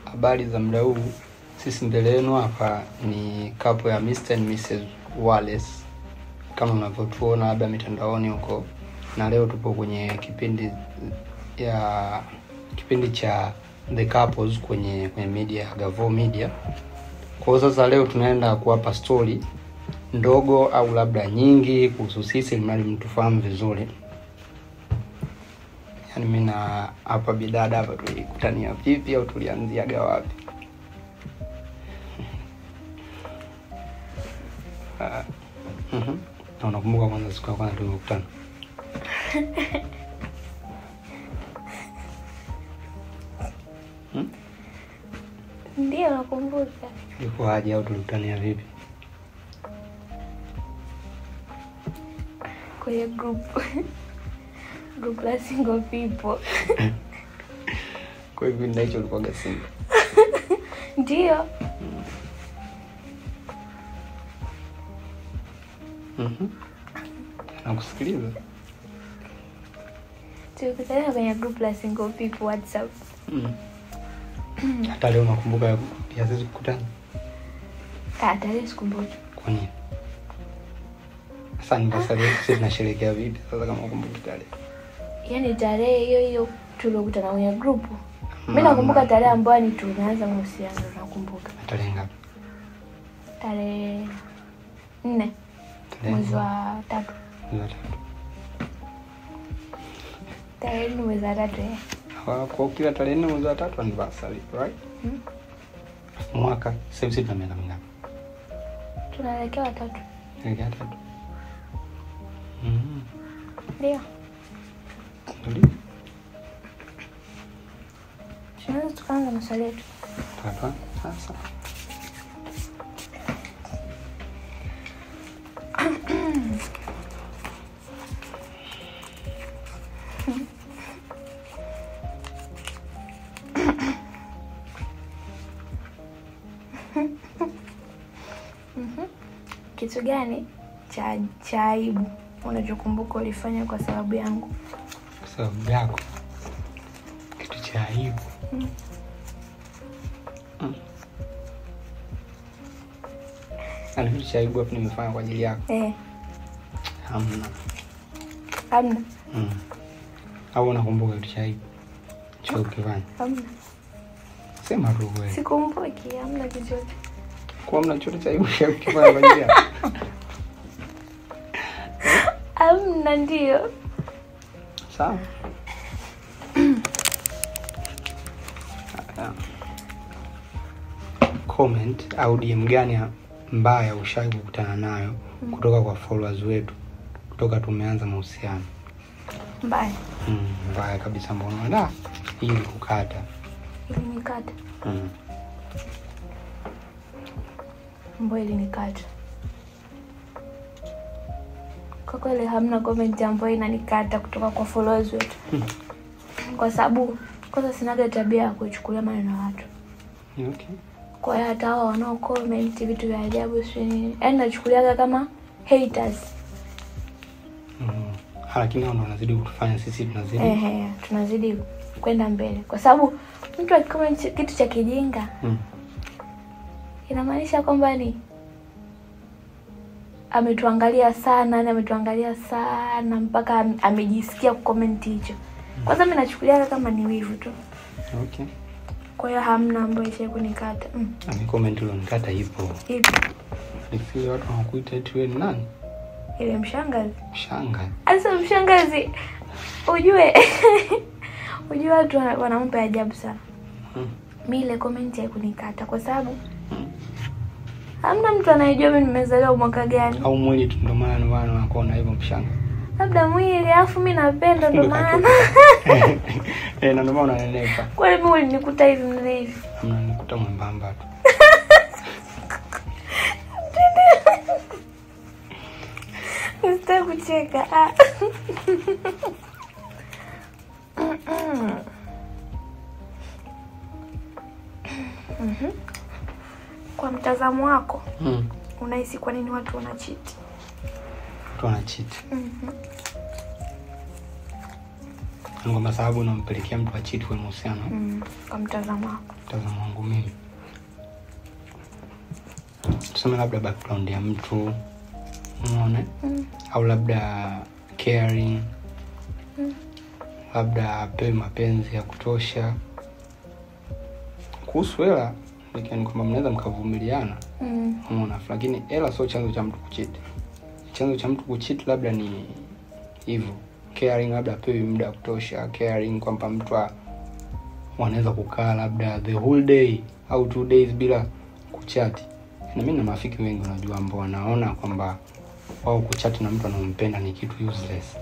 Habari za muda huu. Sisi mbele yenu hapa ni couple ya Mr. and Mrs. Wallace, kama mnavyotuona labda mitandaoni huko. Na leo tupo kwenye kipindi cha The Couples kwenye media Gavo Media. Kwa sasa leo tunaenda kuwapa story ndogo au labda nyingi kuhusu sisi, ili mtufahamu vizuri. Yaani mimi na hapa bidada hapa tulikutania vipi au tulianziaga wapi? Na unakumbuka kwanza siku ya kwanza tulikutana? Ndio nakumbuka. Ilikuwa aje au tulikutania vipi? Kwenye group la single people. Kwa hivyo ndicho ulikuwa single? Ndio. Nakusikiliza. Tulikutana kwenye group la single people WhatsApp. Hata leo nakumbuka ya sisi kukutana? Hata leo sikumbuki. Kwa nini? Sasa nipasale sisi tunasherehekea vipi sasa kama ukumbuki tarehe? Yaani tarehe hiyo tulikutana kwenye group. Mimi nakumbuka tarehe ambayo ni tunaanza mahusiano, nakumbuka. Tarehe ngapi? Tarehe 4 mwezi wa 3. Tarehe 4 mwezi wa 3. Kwa kila tarehe 4 mwezi wa 3 anniversary, right? Mwaka sasa tuna miaka mingapi? Tunaelekea 3. Tunaelekea 3. Ndio. Ndio. Tunaweza tukaanza maswali yetu. Hapa sasa. Kitu gani cha aibu unachokumbuka ulifanya kwa sababu yangu? Kwa sababu yako? Kitu cha aibu. Ana kitu cha aibu hapo nimefanya kwa ajili yako? Hamna. Au unakumbuka kitu cha aibu? Cho ukifanya? Hamna. Sema tu wewe. Sikumbuki, hamna kitu. Kwa mna chochote cha aibu ukifanya kwa ajili yako? Hamna, ndio. Sawa. Comment au DM gani mbaya ushawahi kukutana nayo kutoka kwa followers wetu kutoka tumeanza mahusiano? Mbaya. Mbaya kabisa, mbona hii kukata? Nikata. Mbona nikata? Kwa kweli hamna comment ambayo inanikata kutoka kwa followers wetu. Kwa sababu kwanza sinaga tabia ya kuchukulia maneno ya watu. Okay. Kwa hiyo hata hao wanao comment vitu vya ajabu sio, yaani nachukuliaga kama haters. Lakini wao wanazidi kutufanya sisi tunazidi. Tunazidi kwenda mbele. Kwa sababu mtu akicomment kitu cha kijinga, inamaanisha kwamba ni ametuangalia sana mpaka amejisikia kucomment hicho. Kwanza mimi nachukulia kama ni wivu tu. Okay. Kwa hiyo hamna ambaye ishe kunikata. Comment ile unikata ipo. Nifikiri watu wanakuita eti wewe ni nani? Ile mshangazi. Mshangazi. Asa mshangazi. Ujue watu wanampa ajabu sana. Mimi ile comment ya kunikata kwa sababu hamna mtu anayejua mimi nimezaliwa mwaka gani. Au mwili tu ndio maana wanakuona hivyo mshanga. Labda mwili, alafu mimi napenda ndio maana. Na ndio maana unanenepa. Kwa hiyo mimi nikuta hivi mnene hivi. Nikuta mwembamba tu. Sitaki kucheka. Kwa mtazamo wako, unahisi kwa nini watu wanacheat? Watu wanacheat. Kwa sababu unampelekea mtu acheat kwenye mahusiano. Kwa mtazamo wako. Mtazamo wangu mimi. Tuseme labda background ya mtu, unaona? Au labda caring. Labda apewe mapenzi ya kutosha. Kuhusu hela, ni kwamba mnaweza mkavumiliana. Unaona, lakini hela sio chanzo cha mtu kucheat. Chanzo cha mtu kucheat labda ni hivyo. Caring, labda apewe muda wa kutosha. Caring kwamba mtu wanaweza kukaa labda the whole day au 2 days bila kuchat. Na mimi na marafiki wengi unajua ambao wanaona kwamba wao kuchat na mtu anampenda ni kitu useless.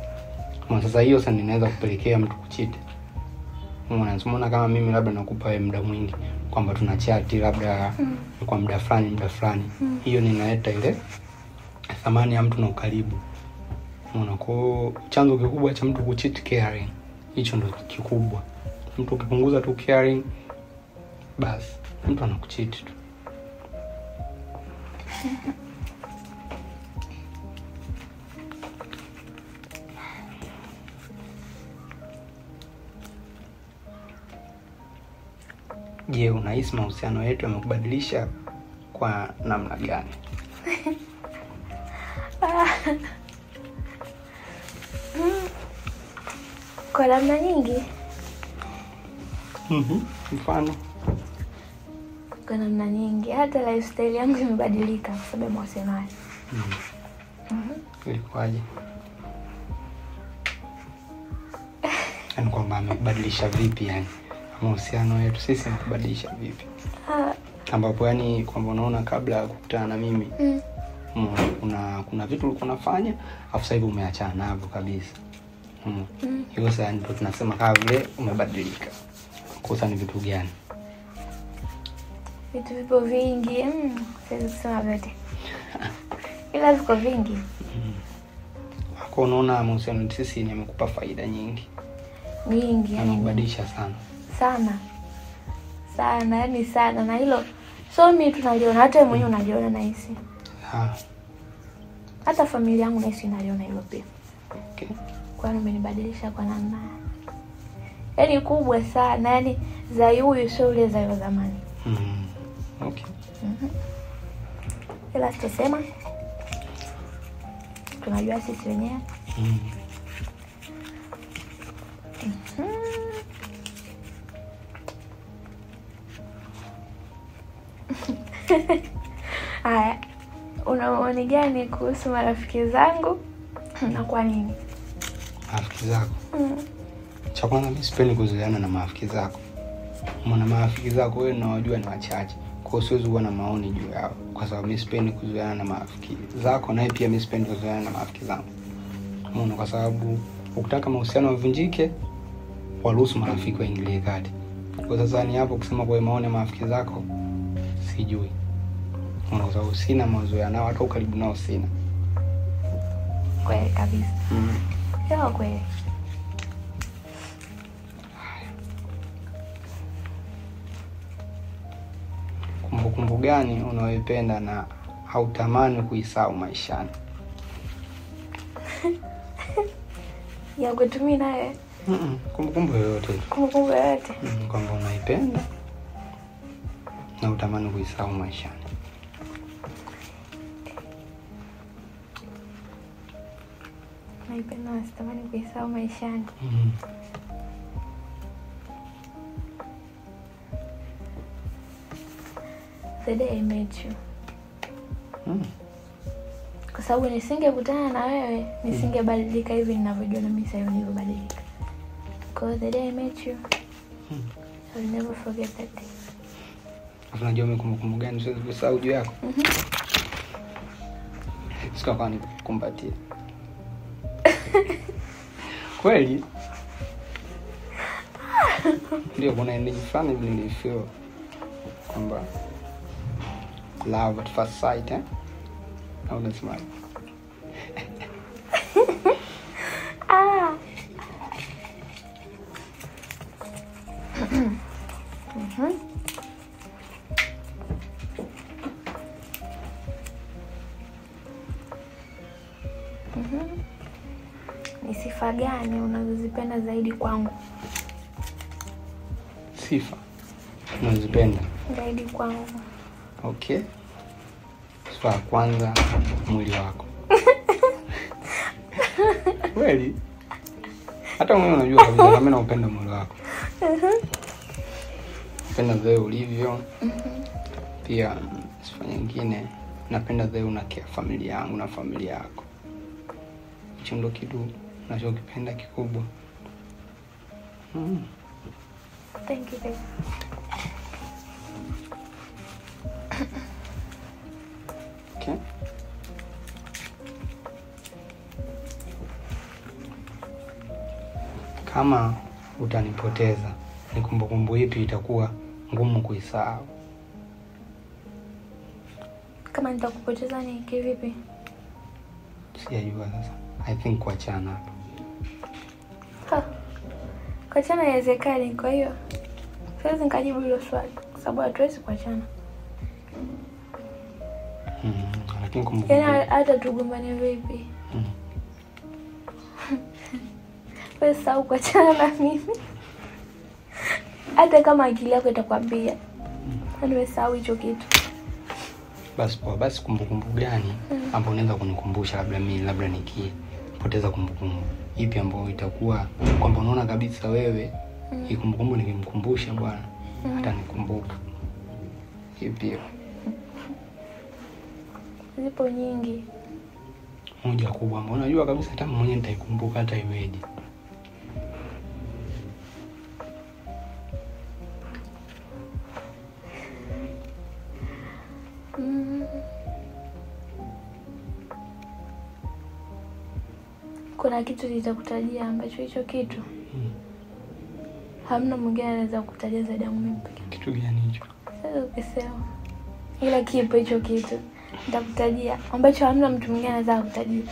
Kwa sasa hiyo sasa inaweza kupelekea mtu kucheat. Unaona kama mimi labda nakupa wewe muda mwingi kwamba tunachat labda kwa muda fulani. Hiyo ninaleta ile thamani ya mtu na ukaribu. Unaona, kwa chanzo kikubwa cha mtu kucheat caring. Hicho ndio kikubwa. Mtu ukipunguza tu caring, basi mtu anakucheat tu. Je, unahisi mahusiano yetu yamekubadilisha kwa namna gani? Kwa namna nyingi. Mfano? Kwa namna nyingi. Hata lifestyle yangu imebadilika kwa sababu ya mahusiano haya. Ilikuwaje? Yaani kwamba amebadilisha vipi yani? Mahusiano yetu sisi yamebadilisha vipi? Ambapo yani kwamba unaona kabla ya kukutana na mimi kuna vitu ulikuwa unafanya afu sasa hivi umeachana navyo kabisa. Hiyo sasa ndio tunasema kama vile umebadilika. Kosa ni vitu gani? Vitu vipo vingi. Siwezi kusema vyote. Ila viko vingi. Kwa unaona mahusiano sisi yamekupa faida nyingi. Nyingi yani. Yamebadilisha sana. Sana yani sana, na hilo so mimi tunaliona, hata wewe mwenyewe unaliona na hisi. Hata familia yangu na hisi inaliona hilo pia. Okay. Kwa nini umenibadilisha kwa namna yani kubwa sana, yani za huyu sio ule za zamani. Okay. Ila tutasema tunajua sisi wenyewe. Haya, una maoni gani kuhusu marafiki zangu na kwa nini? Marafiki zako? Cha kwanza mimi sipendi kuzoeana na marafiki zako. Maana marafiki zako wewe unawajua ni wachache. Kwa hiyo siwezi kuwa na maoni juu yao kwa sababu mimi sipendi kuzoeana na marafiki zako, na pia mimi sipendi kuzoeana na marafiki zangu. Maana kwa sababu ukitaka mahusiano yavunjike, waruhusu marafiki waingilie kati. Kwa sasa ni hapo kusema kwa maoni ya marafiki zako sijui. Kwa sababu sina mazoea nao, hata ukaribu nao sina. Kweli kabisa. Sio kweli. Kumbukumbu gani unayoipenda na hautamani kuisahau maishani? Ya kutumia naye. Kumbukumbu yoyote. Kumbukumbu yoyote. Kwamba unaipenda na utamani kuisahau maishani. Naipenda na sitamani kuisahau maishani. The day I met you. Kwa sababu nisingekutana na wewe, nisingebadilika hivi ninavyojua na mimi sasa nilivyobadilika. Because the day I met you, I'll never forget that day. Unajua kumbukumbu gani siwezi kusahau juu yako? Sikuwa nikukumbatia. Kweli? Ndio kuna energy fulani nilifeel kwamba love at first sight, au unasema? Ni sifa sifa gani unazozipenda zaidi kwangu? Sifa unazipenda zaidi kwangu? Okay. Sifa ya kwanza, mwili wako. Kweli? Hata wewe unajua kabisa mimi naupenda mwili wako. Napenda wewe ulivyo. Pia sifa nyingine, napenda wewe unakia familia yangu na familia yako. Hicho ndio kitu ninachokipenda kikubwa. Thank you, babe. Okay. Kama utanipoteza, ni kumbukumbu ipi itakuwa ngumu kuisahau? Kama nitakupoteza ni kivipi? Sijajua sasa. I think kuachana. Kuachana haiwezekani, kwa hiyo siwezi nikajibu hilo swali kwa sababu hatuwezi kuachana. Lakini kumbukumbu. Yaani hata tugombane vipi? Wewe sahau kuachana na mimi. Hata kama akili yako itakwambia. Wewe sahau hicho kitu. Basi kumbukumbu gani ambayo unaweza kunikumbusha labda nikipoteza kumbukumbu ipi ambayo itakuwa kwamba unaona kabisa wewe hii kumbukumbu nikimkumbusha bwana hata nikumbuka? Ipi? Zipo nyingi. Moja kubwa ambayo unajua kabisa hata mwenyewe nitaikumbuka hata iweje. Kuna kitu nitakutajia ambacho hicho kitu hamna mwingine anaweza kukutajia zaidi yangu mimi pekee. Kitu gani hicho? Sasa ukisema ila kipo hicho kitu nitakutajia ambacho hamna mtu mwingine anaweza kukutajia.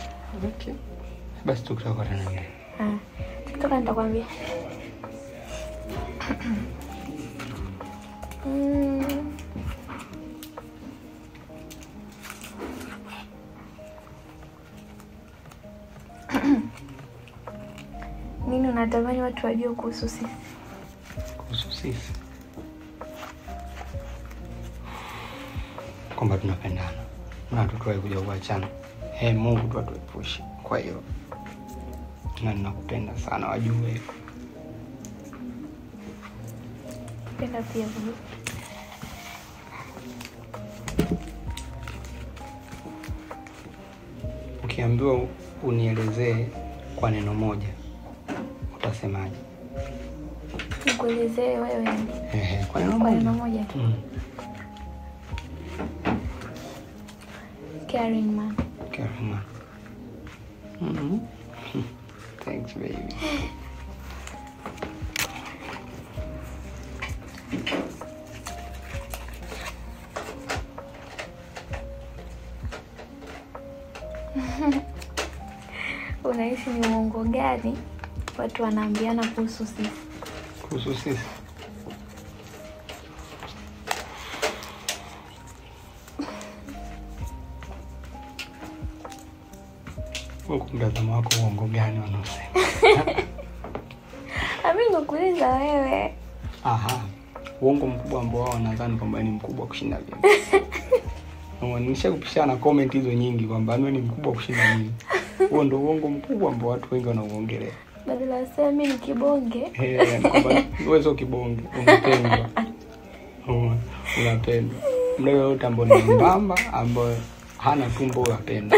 Okay. Basi tukitoka tena ndio. Tukitoka nitakwambia. Nini unatamani watu wajue kuhusu sisi? Kuhusu sisi? Kwamba tunapendana. Na tutoe kuja kuachana. Mungu tu atuepushe. Kwa hiyo na ninakupenda sana, wajue. Penda pia wewe. Ukiambiwa unielezee kwa neno moja, utasemaje? Nikuelezee wewe? Kwa neno moja tu. Caring man. Caring man. Thanks baby. Unaishi ni uongo gani watu wanaambiana kuhusu sisi? Kuhusu sisi? Kwa mtazamo wako uongo gani wanaosema? Mimi nakuuliza wewe. Uongo mkubwa ambao wao wanadhani kwamba ni mkubwa kushinda mimi. Nimeshakupishana comment hizo nyingi kwamba mimi ni mkubwa kushinda mimi. Huo ndio uongo mkubwa ambao watu wengi wanauongelea. Badala sema mimi ni kibonge. Kwamba wewe sio kibonge, unapendwa. Unapendwa. Mleo yote ambao ni mbamba ambao hana tumbo unapenda.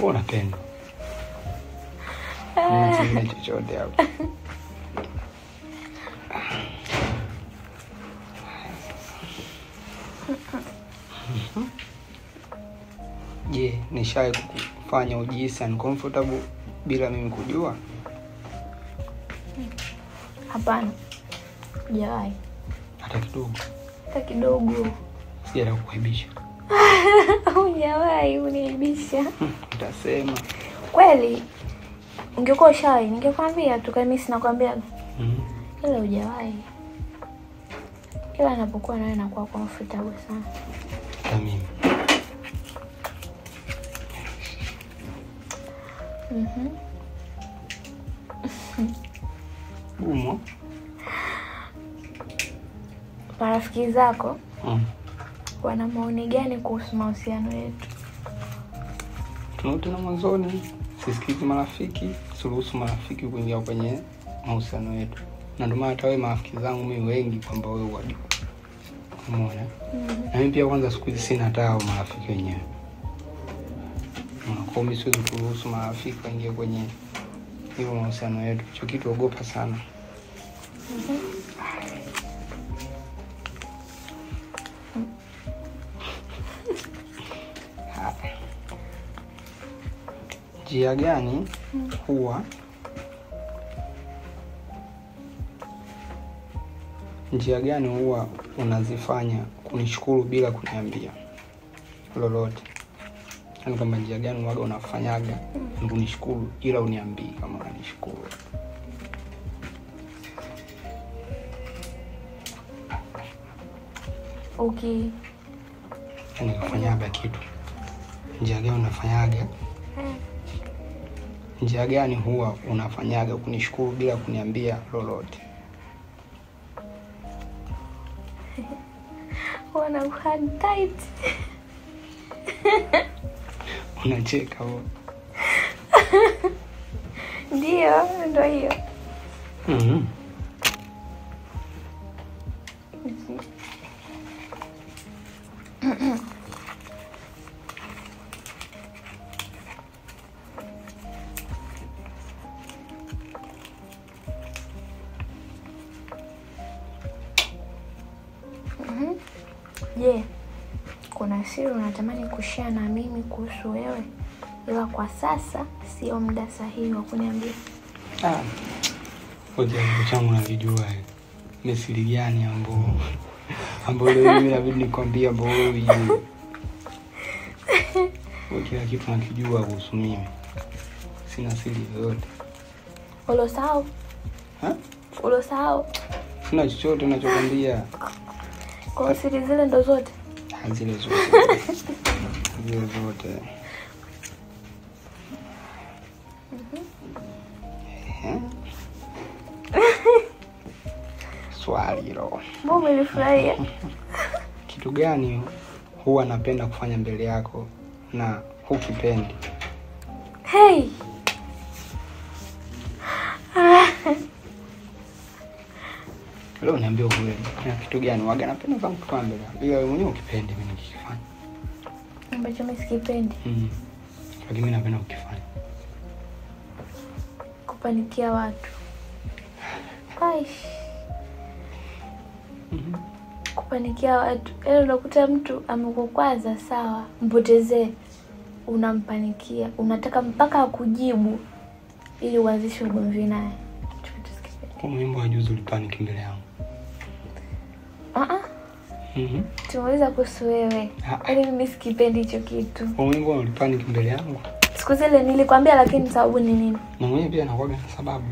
Unapendwa. Unasema chochote hapo. Je, nishawahi kufanya ujihisi uncomfortable bila mimi kujua? Hapana. Hujawahi. Hata kidogo. Hata kidogo. Sijaenda kukuaibisha. Hujawahi uniaibisha. Utasema. Kweli. Ungekuwa ushawahi, ningekwambia tu, kama mimi sinakwambia. Ila hujawahi. Kila ninapokuwa nawe nakuwa comfortable sana. Na mimi. Gumu. Marafiki zako wana maoni gani kuhusu mahusiano yetu? Tunarudi na mwanzoni, sisikizi marafiki, siruhusu marafiki kuingia kwenye mahusiano yetu. Na ndio maana hata wewe marafiki zangu mimi wengi kwamba wewe wajua. Umeona? Na mimi pia kwanza siku hizi sina hata marafiki wenyewe. Kwa mimi siwezi kuruhusu marafiki waingie kwenye hiyo mahusiano yetu. Hicho kitu ogopa sana. Njia gani huwa unazifanya kunishukuru bila kuniambia lolote? Yaani kama njia gani waga unafanyaga kunishukuru ila uniambii kama unanishukuru? Okay. Yaani kufanyaga kitu. Njia gani unafanyaga? Njia gani huwa unafanyaga kunishukuru bila kuniambia lolote? Wana hard tight. Unacheka wewe. Ndio hiyo. Je, kuna siri unatamani kushare na mimi kuhusu wewe, ila kwa sasa sio muda sahihi wa kuniambia? Hoja changu nalijua. Ni siri gani ambayo leo mimi inabidi nikwambie ambayo wewe unajua? Kila kitu nakijua kuhusu mimi. Sina siri yoyote. Ulosahau? Ulosahau? Sina chochote ninachokwambia. Kwa siri zile ndo zote? Zile zote. Zile zote. Swali hilo. Mbona nilifurahia? Kitu gani huwa napenda kufanya mbele yako na hukipendi? Hey. Leo niambie ukweli. Kitu gani waga napenda kama kufanya mbele yako? Bila wewe mwenyewe ukipendi mimi nikifanya. Ambacho mimi sikipendi. Lakini mimi napenda ukifanya. Kupanikia watu. Aish. Kupanikia watu. Leo unakuta mtu amekukwaza, sawa, mpotezee. Unampanikia. Unataka mpaka akujibu ili uanzishe ugomvi naye. Kwa mwimbo wa juzi ulipaniki mbele yangu. Tumeweza kuhusu wewe. Yaani mimi sikipendi hicho kitu. Kwa mwimbo ulipaniki mbele yangu. Siku zile nilikwambia, lakini sababu ni nini? Na mwenyewe pia anakuwa na sababu.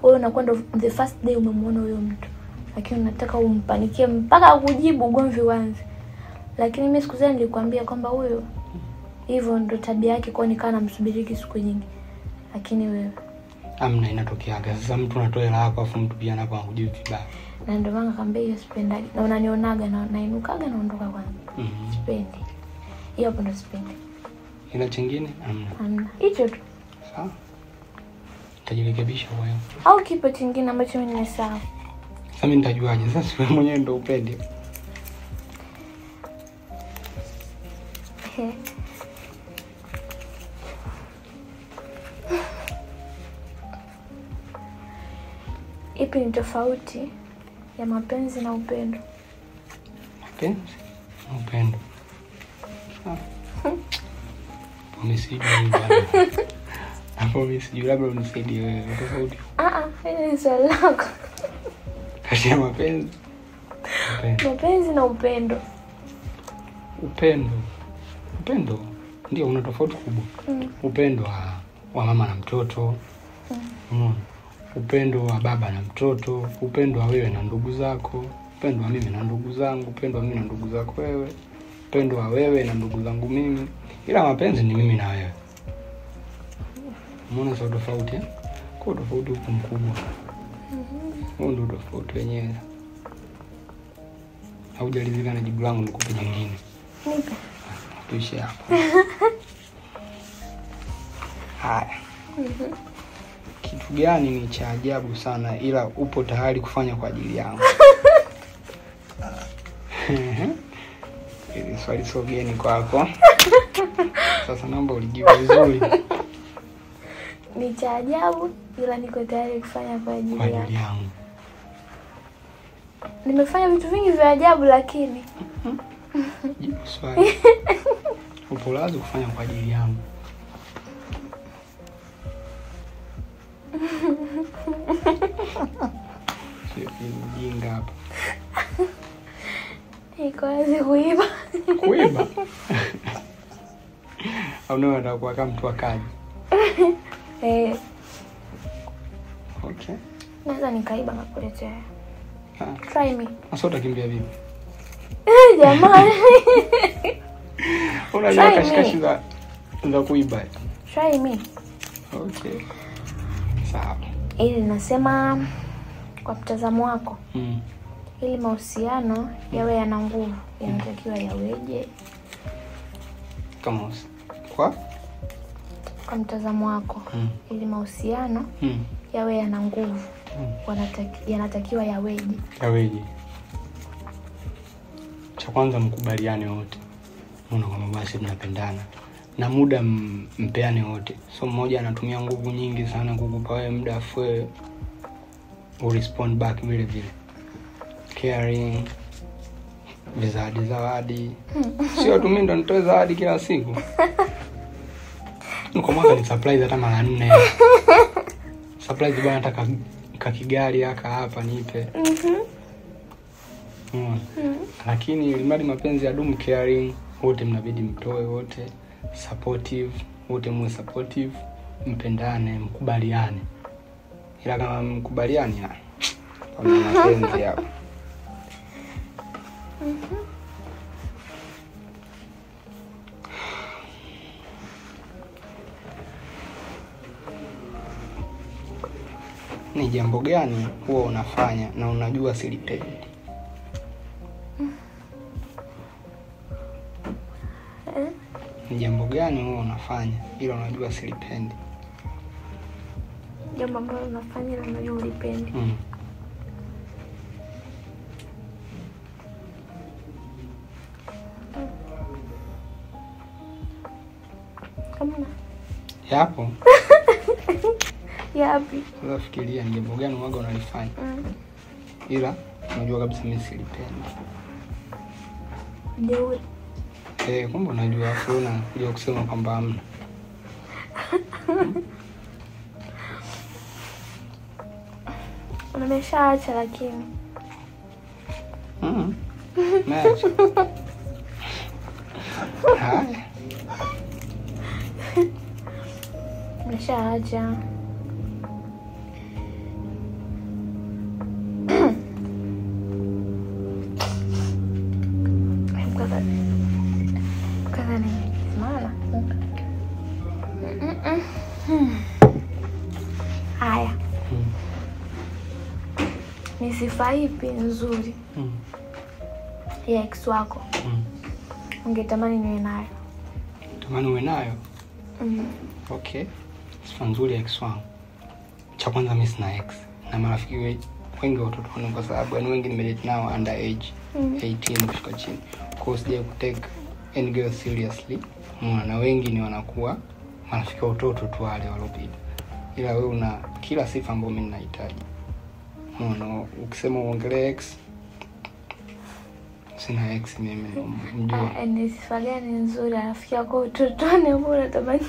Wewe unakwenda the first day umemwona huyo mtu, lakini unataka umpanikie mpaka akujibu ugomvi uanze. Lakini mimi siku zile nilikwambia kwamba huyo hivyo ndo tabia yake, kwa nikaa namsubiri siku nyingi. Lakini wewe amna, inatokeaga. Sasa mtu anatoa hela yako afu mtu pia anapo akujibu vibaya. Na ndio maana nakwambia hiyo sipendaji. Na unanionaga na nainukaga naondoka kwanza. Sipendi. Hiyo hapo ndo sipendi. Ila chingine amna. Hicho tu. Sawa. Nitajirekebisha kwa hiyo. Au kipo chingine ambacho mimi nimesahau? Sasa mimi nitajuaje? Sasa wewe mwenyewe ndio upendi. Ipi ni tofauti ya mapenzi na upendo? Mapenzi na upendo. Umesijui bwana. Hapo umesijui, labda unisaidie wewe. Tofauti. Hili ni swali lako. Kati ya mapenzi. Mapenzi na upendo. Upendo ndio una tofauti kubwa. Upendo wa mama na mtoto. Upendo wa baba na mtoto, upendo wa wewe na ndugu zako, upendo wa mimi na ndugu zangu, upendo wa mimi na ndugu zako wewe, upendo wa wewe na ndugu zangu mimi. Ila mapenzi ni mimi na wewe. Umeona sawa tofauti? Kwa tofauti huko mkubwa. Huo ndio tofauti wenyewe. Haujalizika na jibu langu, nikupe nyingine. Nipe. Tuishi hapo. Haya. Kitu gani ni cha ajabu sana ila upo tayari kufanya kwa ajili yangu? Ili swali sio geni kwako. Sasa naomba ulijibu vizuri. Ni cha ajabu ila niko tayari kufanya kwa ajili yangu. Nimefanya vitu vingi vya ajabu lakini jibu swali. Upo lazima kufanya kwa ajili yangu. Sio mjinga hapa. Iko wazi kuiba. Kuiba? Au ndio atakuwa kama mtu akaji? Okay. Naweza nikaiba na kuletea. Try me. Sasa utakimbia vipi? Jamani. Unajua kashikashi za kuiba. Try me. Okay. Sawa. Ili nasema kwa mtazamo wako. Ili mahusiano yawe yana nguvu, yanatakiwa yaweje? Kama kwa mtazamo wako. Ili mahusiano yawe yana nguvu, yanatakiwa yaweje? Yaweje? Cha kwanza mkubaliane wote. Mbona kama basi mnapendana. Na muda mpeane wote. So mmoja anatumia nguvu nyingi sana kukupa wewe muda afu urespond back vile vile. Caring, zawadi. Sio tu mimi ndo nitoe zawadi kila siku. Kwa mwaka ni surprise hata mara 4. Surprise bwana, nataka kakigari hapa nipe. Lakini ilimadi mapenzi ya dumu, caring, wote mnabidi mtoe wote, supportive, wote mwe supportive, mpendane, mkubaliane. Ila kama mkubaliani kwa mapenzi yao. Ni jambo gani huwa unafanya na unajua silipendi? Ni jambo gani huwa unafanya ila unajua silipendi? Jambo ambalo unafanya na unajua ulipendi. Kama yapo. Yapi? Sasa fikiria ni jambo gani waga unalifanya ila unajua kabisa mimi silipendi. Ndio. Kumbe unajua afuna kuja kusema kwamba hamna. Nimeshaacha lakini. Nice. Haya. Nimeshaacha. Haya. Ni sifa ipi nzuri ya ex wako ungetamani niwe nayo? Tamani uwe nayo? Okay. Sifa nzuri ya ex wangu. Cha kwanza mimi sina ex. Na marafiki wengi watoto wangu kwa sababu wengi nimedate nao under age 18 kushuka chini. Kwa sija kutake any girl seriously. Na wengi ni wanakuwa marafiki wa utoto tu wale walopita. Ila wewe una kila sifa ambayo mimi ninahitaji. Ukisema uongelee ex, sina ex mimi mjua. Ni sifa gani nzuri rafiki yako utotoni ambao unatamani?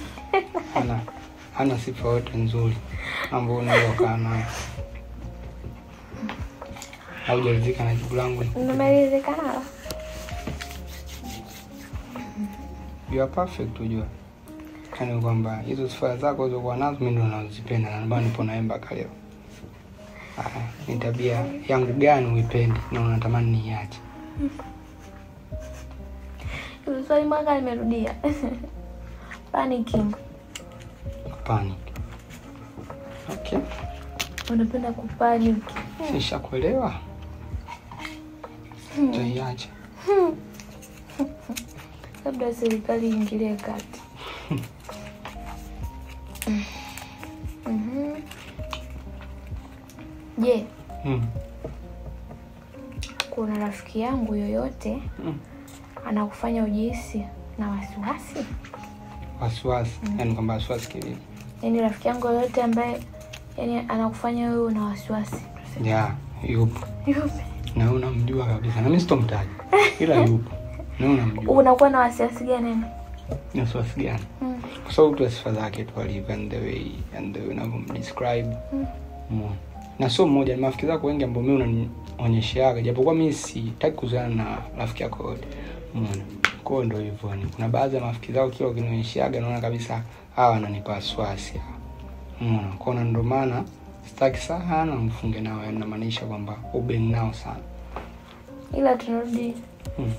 Hana sifa yote nzuri ambayo unaweza kaa nayo. Haujaridhika na jibu langu? Nimeridhika nalo. You are perfect unajua. Kana kwamba hizo sifa zako zilizokuwa nazo mimi ndo nazipenda na ndio nipo naye mpaka leo. Ni tabia yangu gani uipendi na unatamani niache? Hiyo swali mwaka nimerudia. Panicking. Panic. Okay. unapenda kupanic. Sishakuelewa. Taiache. Labda serikali iingilie kati. Je, kuna rafiki yangu yoyote anakufanya ujihisi na wasiwasi? Wasiwasi? Yaani kwamba wasiwasi kivipi? Yaani rafiki yangu yoyote ambaye yaani anakufanya wewe una wasiwasi? Yeah, yupo. Yupo. Na unamjua kabisa. Na mimi sitomtaja. Ila yupo. Na unamjua. Unakuwa na wasiwasi gani? Ni wasiwasi gani? Kwa sababu tu sifa zake tu alivyo and the way unavyomdescribe. Na sio mmoja, ni marafiki zako wengi ambao mimi unanionyeshaga, japokuwa mimi sitaki kuzoeana na rafiki yako wote. Umeona? Kwa ndio hivyo ni. Kuna baadhi ya marafiki zako kila ukinionyeshaga naona kabisa hawa wananipa wasiwasi. Umeona? Kwa ndio maana sitaki sana mfunge nao, yani namaanisha kwamba ubeni nao sana. Ila tunarudi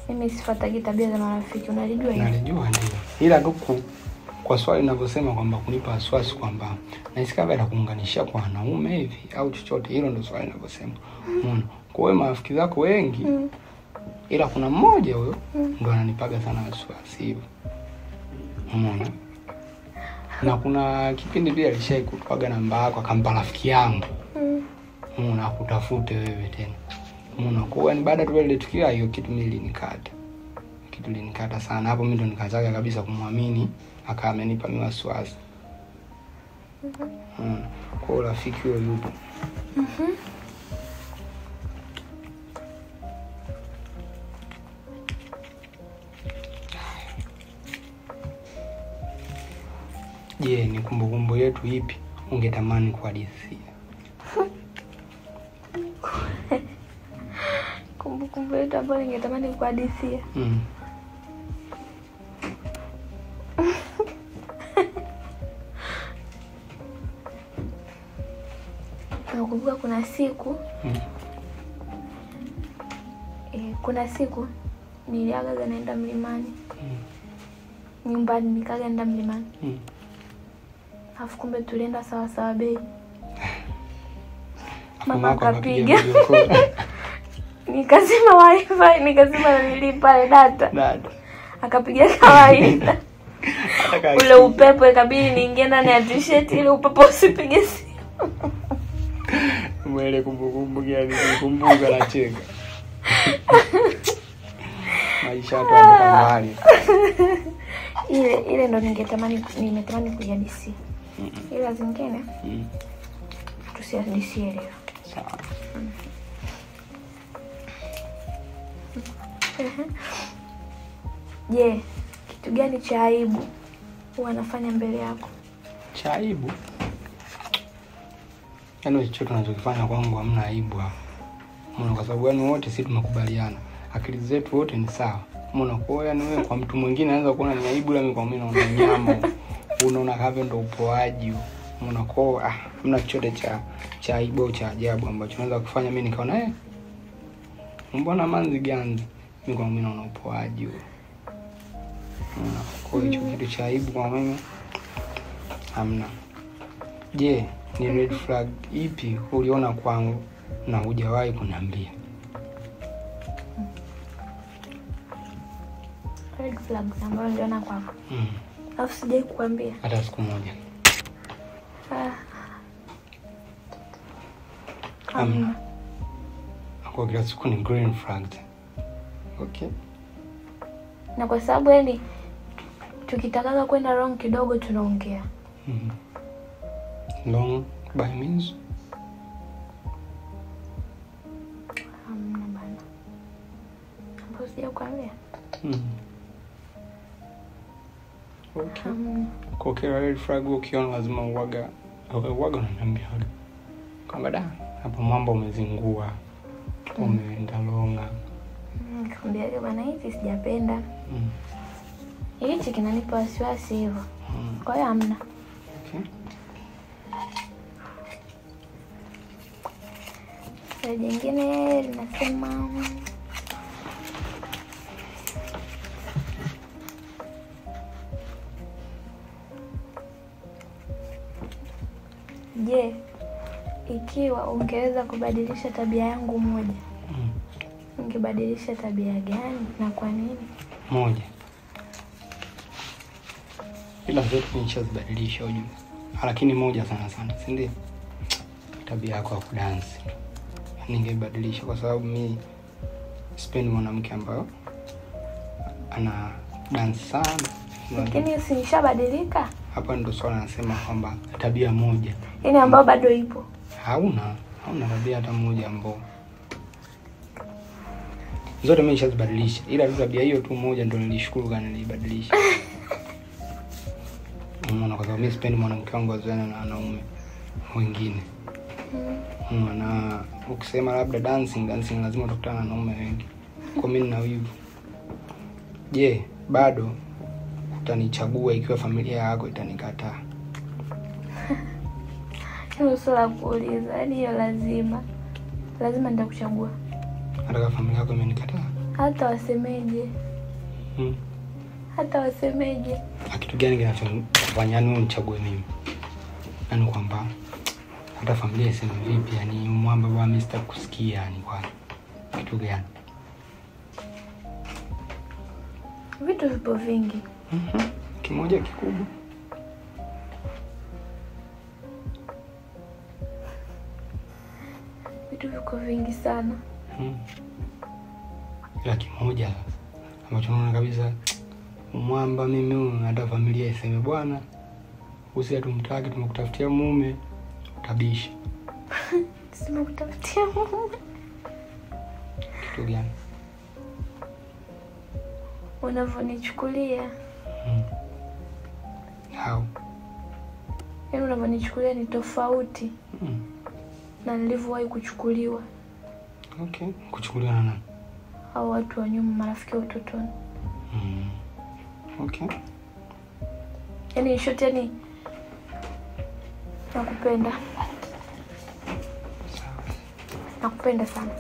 mimi sifuatagi tabia za marafiki, unalijua hiyo? Nalijua ndio. Ila duku kwa swali ninavyosema kwamba kunipa wasiwasi kwamba nahisi kama atakuunganisha kwa wanaume hivi au chochote, hilo ndio swali ninavyosema. Umeona? Kwa hiyo marafiki zako wengi ila kuna mmoja huyo ndo ananipaga sana wasiwasi hivyo. Umeona? Na kuna kipindi pia alishai kupaga namba yako akampa rafiki yangu. Umeona, akutafute wewe tena. Umeona? Kwa hiyo baada tu ile tukio hiyo kitu mimi linikata. Kitu linikata sana. Hapo mimi ndo nikaanza kabisa kumwamini, akaamenipa mimi wasiwasi. Kwa hiyo rafiki huyo yupo. Je, ni kumbukumbu yetu ipi ungetamani kuhadithia? Kumbukumbu yetu ambayo ningetamani kuhadithia. Nakumbuka kuna siku kuna siku niliaga naenda mlimani. Nyumbani nikaenda mlimani. Afu kumbe tulienda sawa bei. Mama akapiga. Nikazima wifi, nikazima nilipa data. Akapiga kawaida. Ule upepo ikabidi niingie ndani ya t-shirt ili upepo usipige simu. Mwele kumbukumbu gani nikumbuka na cheka. Maisha tu mbali. Ile ndo nimetamani kujadisi. Ila zingine tusiadisie leo. Sawa. Je, kitu gani cha aibu huwa anafanya mbele yako? Cha aibu? Yaani chochote tunachokifanya kwangu hamna aibu hapo. Mbona? Kwa sababu yani wote sisi tumekubaliana. Akili zetu wote ni sawa. Mbona? Kwa yani wewe kwa mtu mwingine anaweza kuona ni aibu, la mimi kwa mimi naona nyama. Unaona kama ndo upoaji. Mbona? Kwa hamna chochote cha aibu au cha ajabu ambacho tunaweza kufanya mimi nikaona mbona manzi ganzi. Mimi kwa mimi naona upoaji. Kwa hiyo kitu cha aibu kwa mimi hamna. Je, ni red flag ipi uliona kwangu na hujawahi kuniambia? Red flags ambazo niliona kwako. Alafu sijai kukuambia hata siku moja. Kwa kila siku ni green flags. Okay. Na kwa sababu yani tukitaka kwenda wrong kidogo tunaongea. Long by means? Bana. Hapo sija kuambia. Okay. Kwa kila red flag ukiona lazima uwaga unaniambia. Kama hapo mambo umezingua. Umeenda longa. Nikamwambia bwana hivi sijapenda. Hichi kinanipa wasiwasi hivyo. Kwa hiyo hamna. Okay. Swali jingine linasema je, ikiwa ungeweza kubadilisha tabia yangu moja, ungebadilisha tabia gani na kwa nini? Moja. Ila zote nishazibadilisha ujue. Lakini moja sana sana, si ndio? Tabia yako ya kudance. Ningebadilisha kwa sababu mimi sipendi mwanamke ambaye ana dance sana. Lakini si nishabadilika? Hapa ndo swala nasema kwamba tabia moja. Yaani ambayo bado ipo. Hauna tabia hata moja ambayo. Zote mimi nishazibadilisha. Ila tabia hiyo tu moja ndo nilishukuru kana nilibadilisha. Unaona, kwa sababu mimi sipendi mwanamke wangu azoeane na wanaume wengine. Na ukisema labda dancing lazima utakutana na wanaume wengi. Kwa mimi na wivu. Je, bado utanichagua ikiwa familia yako itanikataa? Hilo swala kuuliza, yaani hiyo lazima nitakuchagua. Hata kama familia yako imenikataa? Hata wasemeje? Hata wasemeje? Kitu gani kinachofanya unichague mimi? Yaani kwamba hata familia iseme vipi, yani mwamba wa Mr. kusikia, yani kwa kitu gani? Vitu vipo vingi. Kimoja kikubwa. Vitu viko vingi sana. Ila kimoja ambacho naona kabisa mwamba mimi, hata familia iseme bwana usi hatumtaki, tumekutafutia mume, utabisha. Tumekutafutia mume. Kitu gani? Unavyonichukulia. How? Yaani unavyonichukulia ni tofauti na nilivyowahi kuchukuliwa. Okay, kuchukuliwa na nani? Hao watu wa nyuma, marafiki wa utotoni. Okay. Yaani shoti, yaani nakupenda. Sawa. Nakupenda sana.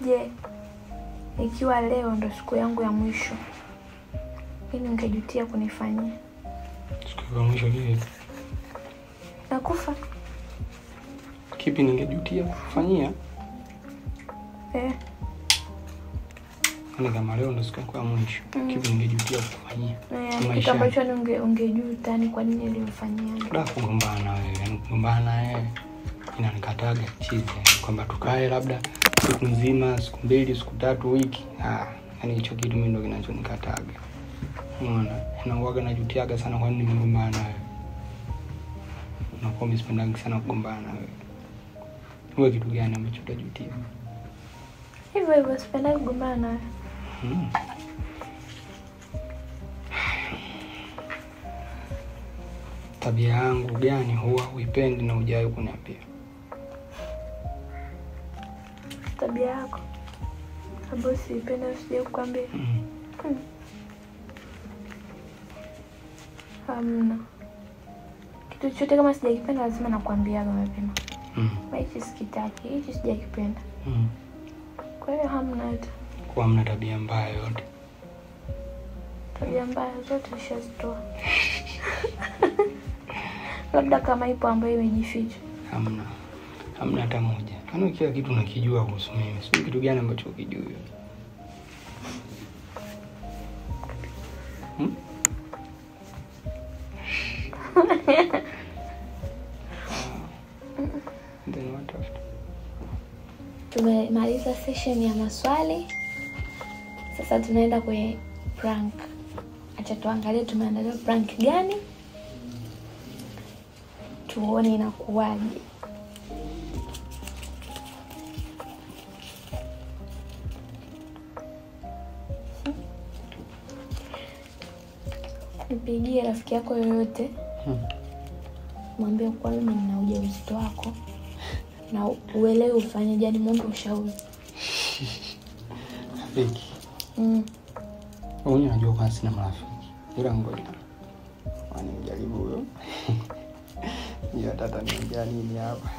Je, ikiwa leo ndo siku yangu ya mwisho, nini ungejutia kunifanyia? Siku ya mwisho lini? Nakufa. Kipi ningejutia kufanyia? Ni kama leo ndo siku yako ya mwisho. Kipi ningejutia kufanyia? Kitu ambacho ungejuta ni kwa nini nilifanyia? Labda kugombana na wewe, yani kugombana na wewe inanikataga chizi, kwamba tukae labda siku nzima, siku mbili, siku tatu, wiki. Yani hicho kitu mimi ndo kinachonikataga. Unaona? Nauaga najutiaga sana kwa nini nimegombana na wewe. Nakuwa msipendaga sana kugombana na wewe. Wewe kitu gani ambacho utajutia? Hivyo sipendaga kugombana na wewe. Tabia yangu gani huwa huipendi na hujawahi kuniambia? Tabia yako ambayo siipenda usije kukwambia. Hamna. Kitu chochote kama sijakipenda lazima nakwambia mapema. Hichi sikitaki, hichi sijakipenda. Kwa hiyo hamna hata. Kwa hamna tabia mbaya yote. Tabia mbaya zote nishazitoa. Labda kama ipo ambayo imejificha. Hamna hata moja. Yaani kila kitu unakijua kuhusu mimi. Sio kitu gani ambacho ukijui. Tumemaliza session ya maswali. Sasa tunaenda kwenye prank. Acha tuangalie tumeandalia prank gani. Tuone inakuwaje. Nipigie rafiki yako yoyote. Mwambie kwa mimi nina ujauzito wako. Na uelewe ufanye gani, muombe ushauri. Rafiki. Wewe unajua kwa sina marafiki. Ila ngoja. Wanijaribu huyo. Ni tata niambia nini hapa.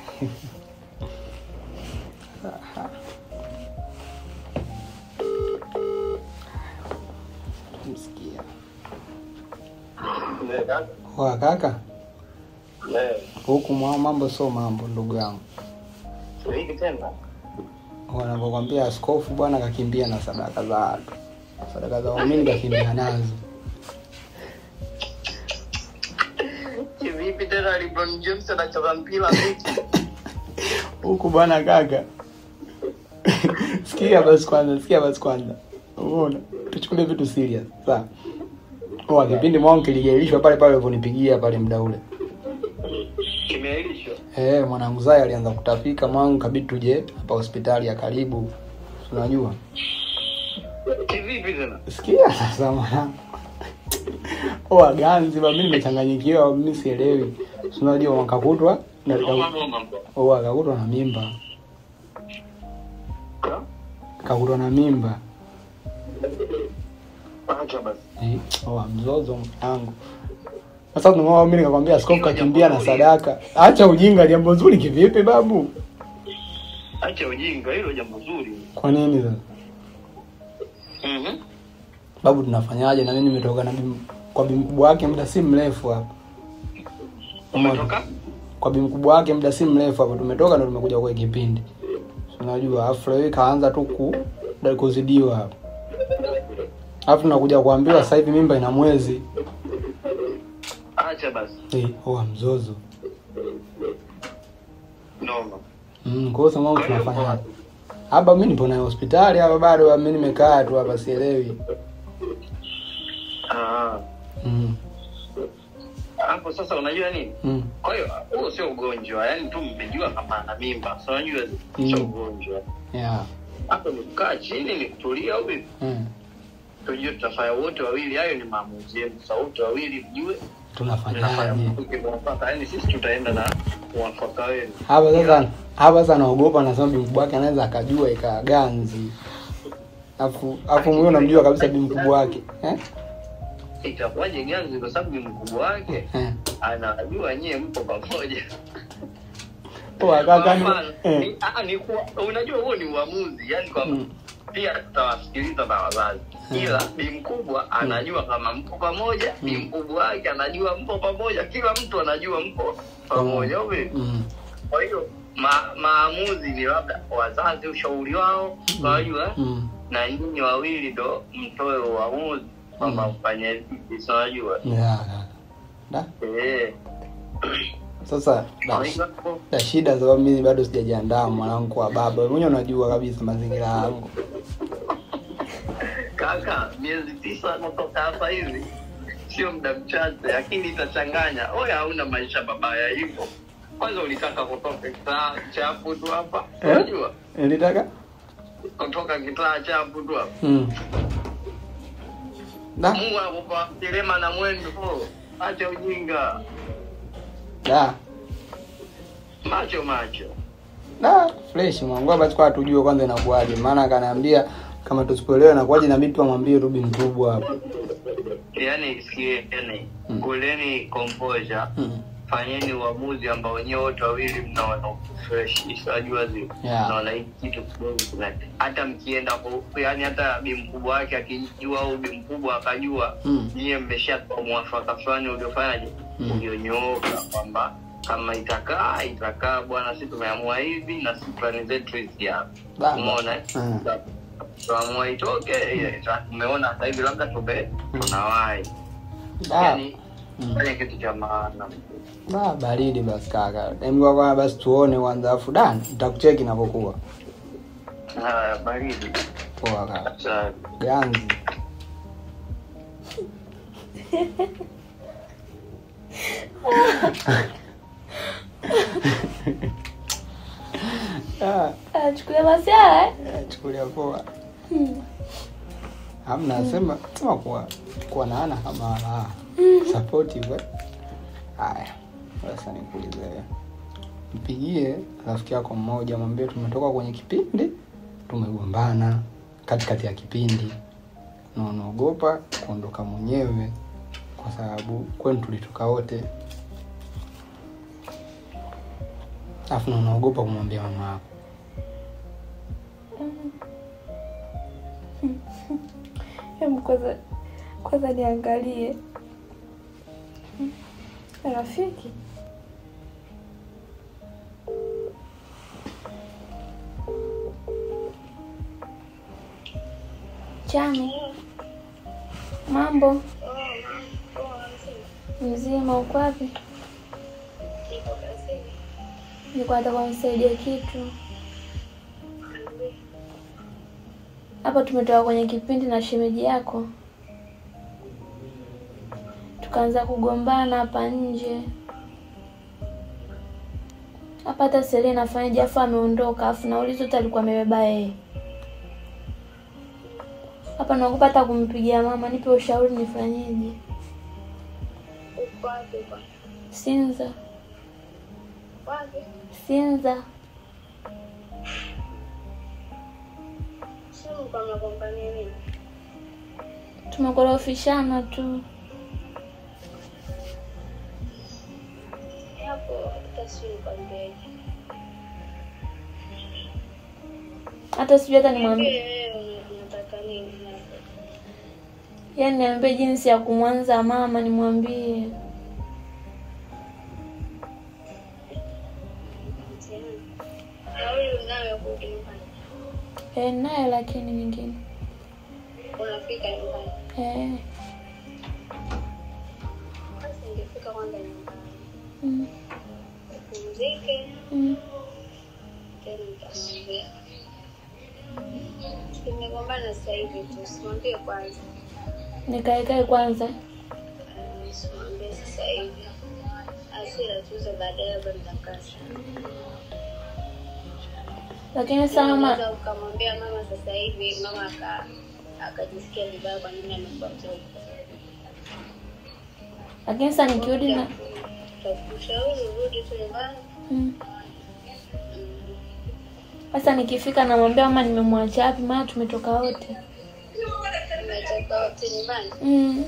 Oa kaka. Huku mambo sio mambo ndugu yangu. Hiki tena. Wanapokuambia askofu bwana kakimbia na sadaka za watu. Sadaka za waumini kakimbia nazo. Vipi tena LeBron James anacheza mpira vipi? Huku bwana kaka. Sikia basi kwanza. Unaona? Tuchukulie vitu serious. Sawa. Kwa kipindi mwangu kiligailishwa pale uliponipigia pale muda ule. Kimeailishwa? Mwanangu Zai alianza kutapika mwangu kabidi tuje hapa hospitali ya karibu. Unajua? Kivipi tena? Sikia sasa mwanangu. Ganzi mimi nimechanganyikiwa, mimi sielewi. Unajua wakakutwa na akakutwa na mimba. Kakutwa na mimba. Acha basi. Mzozo mwanangu. Sasa tunaomba mimi nikakwambia askofu kakimbia na sadaka. Acha ujinga, jambo zuri kivipi babu? Acha ujinga, hilo jambo zuri. Kwa nini sasa? Babu tunafanyaje na mimi nimetoka na kwa bibi mkubwa wake muda si mrefu hapa. Umetoka? Kwa bibi mkubwa wake muda si mrefu hapa tumetoka ndo tumekuja kwa kipindi. Unajua afro hii kaanza tu kuzidiwa hapa. Alafu tunakuja kuambiwa sasa hivi mimba ina mwezi. Acha basi. Mzozo. No. Kwa sababu tunafanya. Hapa mimi nipo na hospitali hapa bado mimi nimekaa tu hapa sielewi. Hapo sasa unajua nini? Kwa hiyo huo sio ugonjwa, yani tu mmejua kama ana mimba. So unajua sio ugonjwa. Hapo ni kukaa chini ni kutulia au vipi? Tujue tutafanya wote wawili, hayo ni maamuzi yetu. Wote wawili mjue tunafanyaje. Yaani sisi tutaenda na mwafaka wenu. Hapa sasa naogopa na sababu mkubwa wake anaweza akajua ikaganzi. Afu mwe unamjua kabisa bibi mkubwa wake. Itakuwaje ganzi kwa sababu bibi mkubwa wake anajua nyie mpo pamoja. Kaka ni unajua huo ni uamuzi, yani kwa pia tutawasikiliza na wazazi. Ila bibi mkubwa anajua kama mpo pamoja, bibi mkubwa wake anajua mpo pamoja, kila mtu anajua mpo pamoja wewe. Kwa hiyo maamuzi ni labda wazazi ushauri wao, unajua? Na nyinyi wawili ndo mtoe uamuzi kwamba mfanye hivi, unajua? Sasa shida sababu mimi bado sijajiandaa mwanangu kwa baba. Wewe unajua kabisa mazingira yangu. Kaka, miezi 9 kutoka hapa hivi sio muda mchache, akili itachanganya. Hauna maisha babaya hivyo. Kwanza ulitaka kutoka kitaa chapu tu hapa. Unajua? Nilitaka kutoka kitaa chapu tu hapa. Mungu akupa dilema na mwendo. Acha ujinga. Macho. Fresh mwangu hapa tukao tujue kwanza inakuaje. Maana akaniambia kama tusipoelewa inakuaje na mimi tu amwambie Ruby mkubwa hapo. Yaani sikieni, kuleni composure. Fanyeni uamuzi ambao wenyewe wote wawili mnaona fresh. Isijua zile. Naona hiki kitu kidogo kuna. Hata mkienda kwa yani hata bibi mkubwa wake akijua au bibi mkubwa akajua nyie mmeshatoa mwafaka fulani uliofanyaje? Ulionyooka kwamba kama itakaa bwana sisi tumeamua hivi na sisi plan zetu hizi hapa. Umeona? Tuamua itoke tumeona hata hivi labda tunawahi. Yaani fanya kitu cha maana. Baridi basi kaka. Hebu kwa basi tuone kwanza afu nitakucheki inapokuwa. Baridi. Poa kaka. Ganzi. Chukulia masiara chukulia poa. Hamna sema kwa naana kama supportive. Haya. Sasa nikuulize. Mpigie rafiki yako mmoja mwambie tumetoka kwenye kipindi, tumegombana katikati ya kipindi. Na unaogopa kuondoka mwenyewe kwa sababu kwenu tulitoka wote. Afu na unaogopa kumwambia mama yako. Kwanza niangalie. Rafiki? Chani. Mambo? Mzima, uko wapi? Niko hata kwa nisaidia kitu. Hapa tumetoka kwenye kipindi na shemeji yako. Tukaanza kugombana hapa nje. Hapa hata Selena afanye Jafa ameondoka, afu naulizo alikuwa amebeba yeye. Hapa naogopa hata kumpigia mama, nipe ushauri nifanyeje. Uko wapi kwa? Sinza. Wapi? Sinza. Sio kwa magombania nini? Tumekorofishana tu. Hapo taswira kwa mbele. Hata sijui hata nimwambie. Wewe unataka nini hapo? Yaani niambie jinsi ya kumwanza mama nimwambie. Huyu nawe kurudi nyumbani. Naye lakini nyingine. Unafika nyumbani. Basi ningefika kwanza nyumbani. Pumzike. Tena nitamwambia. Tumegombana sasa hivi tu, simwambie kwanza. Nikae kwanza. Simwambie sasa hivi. Asira tuzo baadaye mtakasha. Lakini sana mama ukamwambia mama sasa hivi, mama akajisikia vibaya kwa nini amekuwa mtoto. Lakini sasa nikirudi na kushauri urudi tu nyumbani. Sasa nikifika namwambia mama nimemwacha wapi, maana tumetoka wote. Tumetoka wote nyumbani.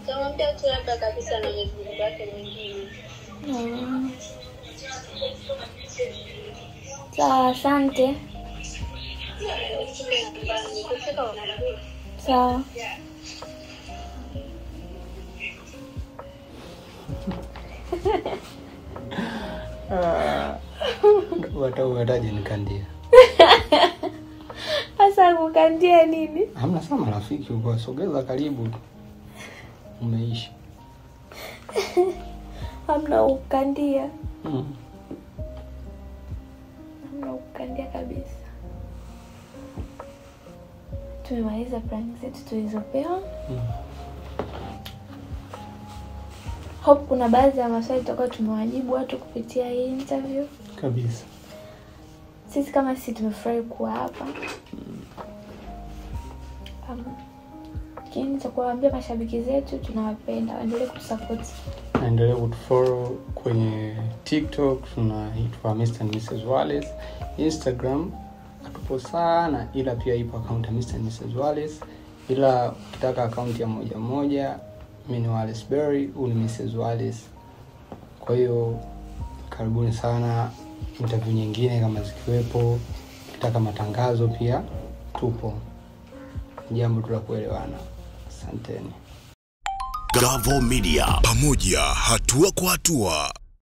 Tamwambia tu labda kabisa na mzunguko wake mwingine. Sawa, asante. Sawa. Wataje nikandia. Sasa kukandia nini? Hamna sana rafiki uko sogeza karibu. Umeishi. Hamna kukandia. Hamna kukandia kabisa. Tumemaliza plani zetu tulizopewa. Hope kuna baadhi ya maswali tutakuwa tumewajibu watu kupitia hii interview. Kabisa. Sisi kama sisi tumefurahi kuwa hapa. Lakini tutakuwaambia mashabiki zetu tunawapenda, waendelee kutusupport. Endelee kutufollow kwenye TikTok, tunaitwa Mr. and Mrs. Wallace. Instagram hatupo sana, ila pia ipo account ya Mr. and Mrs. Wallace. Ila ukitaka account ya moja, mimi ni Wallace Berry, huyu ni Mrs. Wallace. Kwa hiyo karibuni sana, interview nyingine kama zikiwepo, ukitaka matangazo pia tupo. Jambo tu la kuelewana. Asanteni. Gavo Media, pamoja hatua kwa hatua.